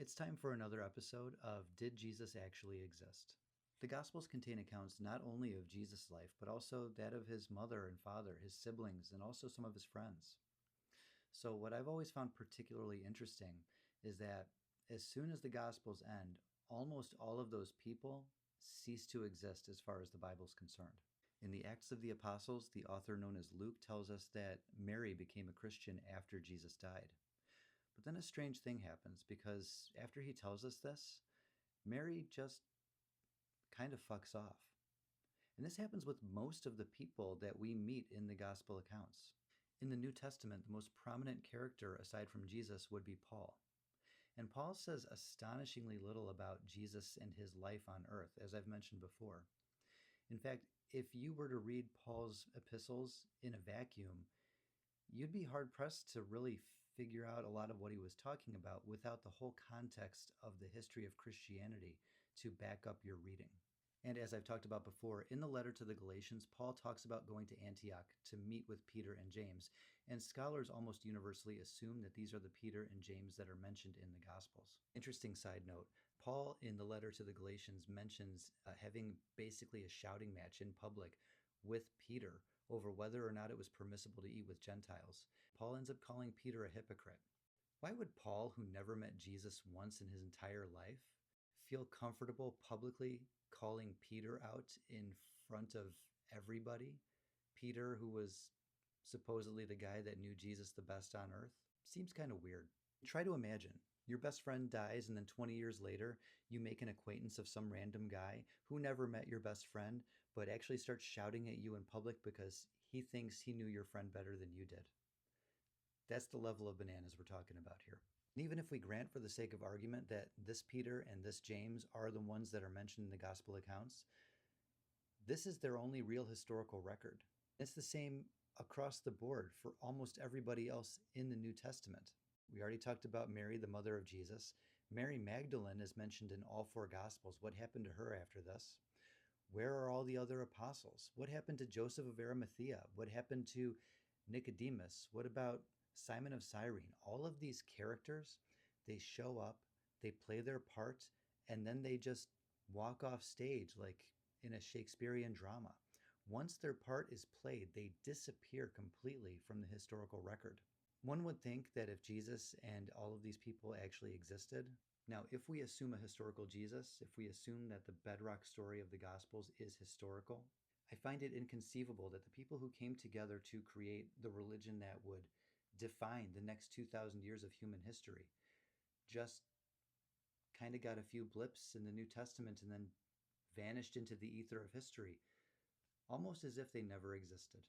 It's time for another episode of Did Jesus Actually Exist? The Gospels contain accounts not only of Jesus' life, but also that of his mother and father, his siblings, and also some of his friends. So, what I've always found particularly interesting is that as soon as the Gospels end, almost all of those people cease to exist as far as the Bible's concerned. In the Acts of the Apostles, the author known as Luke tells us that Mary became a Christian after Jesus died. But then a strange thing happens because after he tells us this, Mary just kind of fucks off. And this happens with most of the people that we meet in the gospel accounts. In the New Testament, the most prominent character aside from Jesus would be Paul. And Paul says astonishingly little about Jesus and his life on earth, as I've mentioned before. In fact, if you were to read Paul's epistles in a vacuum, you'd be hard pressed to really figure out a lot of what he was talking about without the whole context of the history of Christianity to back up your reading. And as I've talked about before, in the letter to the Galatians, Paul talks about going to Antioch to meet with Peter and James, and scholars almost universally assume that these are the Peter and James that are mentioned in the Gospels. Interesting side note, Paul in the letter to the Galatians mentions having basically a shouting match in public with Peter over whether or not it was permissible to eat with Gentiles. Paul ends up calling Peter a hypocrite. Why would Paul, who never met Jesus once in his entire life, feel comfortable publicly calling Peter out in front of everybody? Peter, who was supposedly the guy that knew Jesus the best on earth? Seems kind of weird. Try to imagine. Your best friend dies, and then 20 years later, you make an acquaintance of some random guy who never met your best friend, but actually starts shouting at you in public because he thinks he knew your friend better than you did. That's the level of bananas we're talking about here. And even if we grant for the sake of argument that this Peter and this James are the ones that are mentioned in the gospel accounts, this is their only real historical record. It's the same across the board for almost everybody else in the New Testament. We already talked about Mary, the mother of Jesus. Mary Magdalene is mentioned in all four Gospels. What happened to her after this? Where are all the other apostles? What happened to Joseph of Arimathea? What happened to Nicodemus? What about Simon of Cyrene? All of these characters, they show up, they play their part, and then they just walk off stage like in a Shakespearean drama. Once their part is played, they disappear completely from the historical record. One would think that if Jesus and all of these people actually existed, now, if we assume a historical Jesus, if we assume that the bedrock story of the Gospels is historical, I find it inconceivable that the people who came together to create the religion that would define the next 2,000 years of human history just kind of got a few blips in the New Testament and then vanished into the ether of history, almost as if they never existed.